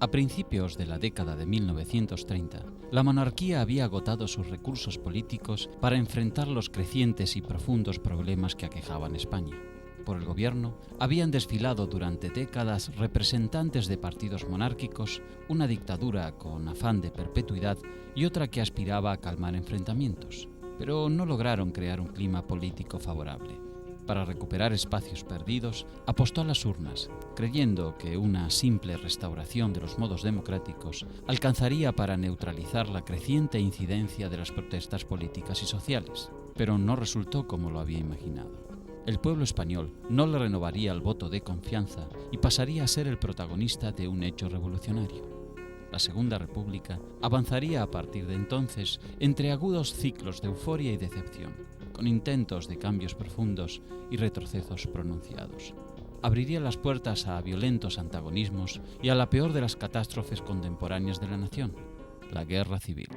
A principios de la década de 1930, la monarquía había agotado sus recursos políticos para enfrentar los crecientes y profundos problemas que aquejaban España. Por el gobierno habían desfilado durante décadas representantes de partidos monárquicos, una dictadura con afán de perpetuidad y otra que aspiraba a calmar enfrentamientos, pero no lograron crear un clima político favorable. Para recuperar espacios perdidos, apostó a las urnas, creyendo que una simple restauración de los modos democráticos alcanzaría para neutralizar la creciente incidencia de las protestas políticas y sociales, pero no resultó como lo había imaginado. El pueblo español no le renovaría el voto de confianza y pasaría a ser el protagonista de un hecho revolucionario. La Segunda República avanzaría a partir de entonces entre agudos ciclos de euforia y decepción, con intentos de cambios profundos y retrocesos pronunciados. Abriría las puertas a violentos antagonismos y a la peor de las catástrofes contemporáneas de la nación, la Guerra Civil.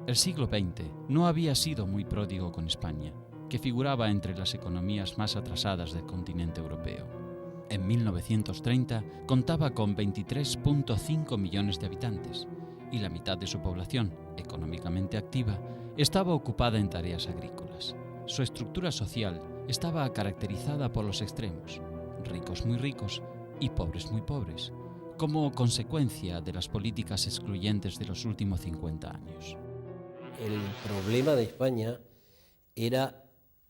El siglo XX no había sido muy pródigo con España, que figuraba entre las economías más atrasadas del continente europeo. En 1930 contaba con 23,5 millones de habitantes y la mitad de su población, económicamente activa, estaba ocupada en tareas agrícolas. Su estructura social estaba caracterizada por los extremos, ricos muy ricos y pobres muy pobres, como consecuencia de las políticas excluyentes de los últimos 50 años. El problema de España era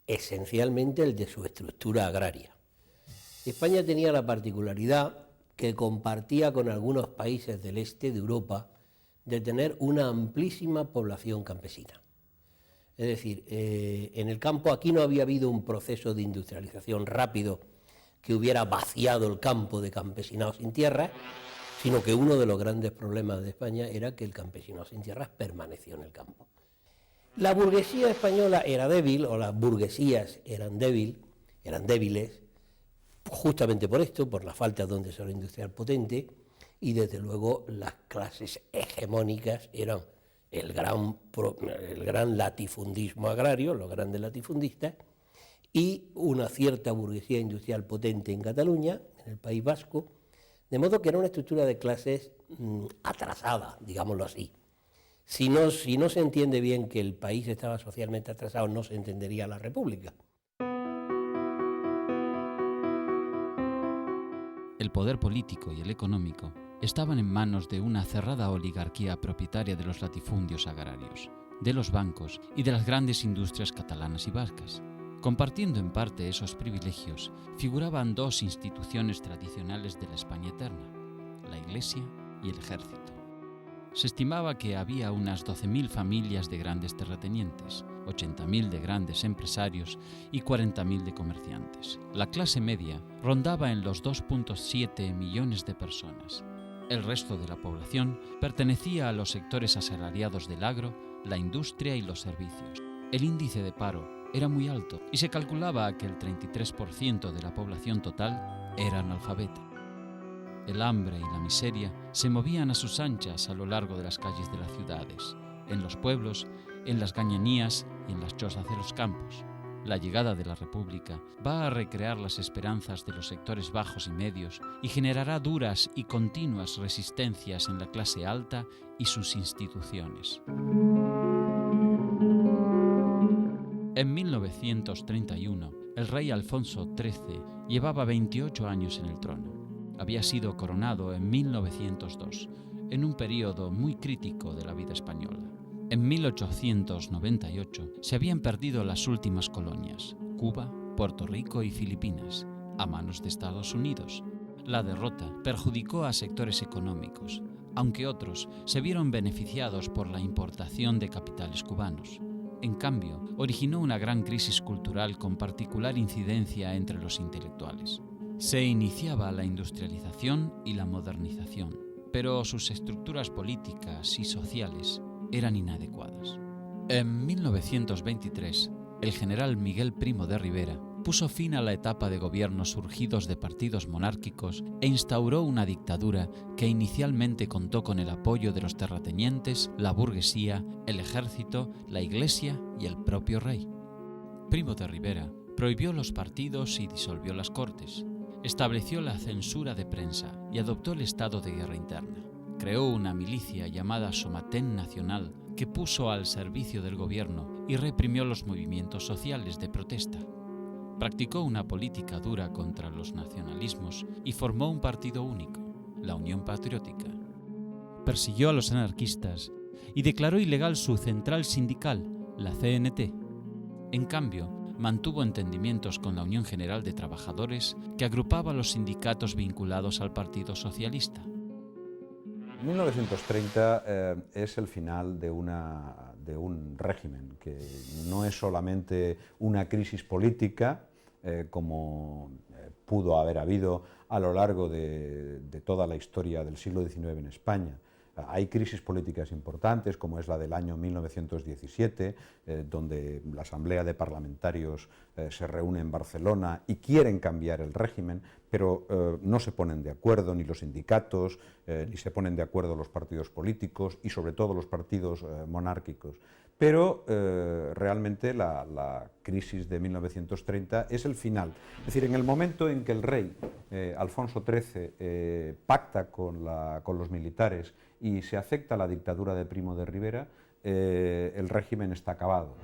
esencialmente el de su estructura agraria. España tenía la particularidad que compartía con algunos países del este de Europa de tener una amplísima población campesina. Es decir, en el campo aquí no había habido un proceso de industrialización rápido que hubiera vaciado el campo de campesinados sin tierra, sino que uno de los grandes problemas de España era que el campesinado sin tierras permaneció en el campo. La burguesía española era débil, o las burguesías eran débiles, justamente por esto, por la falta de un desarrollo industrial potente, y desde luego las clases hegemónicas eran el gran latifundismo agrario, los grandes latifundistas, y una cierta burguesía industrial potente en Cataluña, en el País Vasco, de modo que era una estructura de clases atrasada, digámoslo así. Si no se entiende bien que el país estaba socialmente atrasado, no se entendería la República. El poder político y el económico estaban en manos de una cerrada oligarquía propietaria de los latifundios agrarios, de los bancos y de las grandes industrias catalanas y vascas. Compartiendo en parte esos privilegios, figuraban dos instituciones tradicionales de la España eterna, la Iglesia y el Ejército. Se estimaba que había unas 12.000 familias de grandes terratenientes, 80.000 de grandes empresarios y 40.000 de comerciantes. La clase media rondaba en los 2,7 millones de personas. El resto de la población pertenecía a los sectores asalariados del agro, la industria y los servicios. El índice de paro era muy alto y se calculaba que el 33% de la población total era analfabeta. El hambre y la miseria se movían a sus anchas a lo largo de las calles de las ciudades, en los pueblos, en las gañanías y en las chozas de los campos. La llegada de la República va a recrear las esperanzas de los sectores bajos y medios y generará duras y continuas resistencias en la clase alta y sus instituciones. En 1931, el rey Alfonso XIII llevaba 28 años en el trono. Había sido coronado en 1902, en un periodo muy crítico de la vida española. En 1898 se habían perdido las últimas colonias, Cuba, Puerto Rico y Filipinas, a manos de Estados Unidos. La derrota perjudicó a sectores económicos, aunque otros se vieron beneficiados por la importación de capitales cubanos. En cambio, originó una gran crisis cultural con particular incidencia entre los intelectuales. Se iniciaba la industrialización y la modernización, pero sus estructuras políticas y sociales eran inadecuadas. En 1923, el general Miguel Primo de Rivera puso fin a la etapa de gobiernos surgidos de partidos monárquicos e instauró una dictadura que inicialmente contó con el apoyo de los terratenientes, la burguesía, el ejército, la iglesia y el propio rey. Primo de Rivera prohibió los partidos y disolvió las cortes, estableció la censura de prensa y adoptó el estado de guerra interna. Creó una milicia llamada Somatén Nacional que puso al servicio del gobierno y reprimió los movimientos sociales de protesta. Practicó una política dura contra los nacionalismos y formó un partido único, la Unión Patriótica. Persiguió a los anarquistas y declaró ilegal su central sindical, la CNT. En cambio, mantuvo entendimientos con la Unión General de Trabajadores, que agrupaba a los sindicatos vinculados al Partido Socialista. 1930 es el final de un régimen que no es solamente una crisis política, como pudo haber habido a lo largo de toda la historia del siglo XIX en España. Hay crisis políticas importantes, como es la del año 1917, donde la Asamblea de Parlamentarios se reúne en Barcelona y quieren cambiar el régimen, pero no se ponen de acuerdo ni los sindicatos, ni se ponen de acuerdo los partidos políticos y sobre todo los partidos monárquicos. Pero realmente la crisis de 1930 es el final. Es decir, en el momento en que el rey, Alfonso XIII, pacta con los militares y se acepta la dictadura de Primo de Rivera, el régimen está acabado.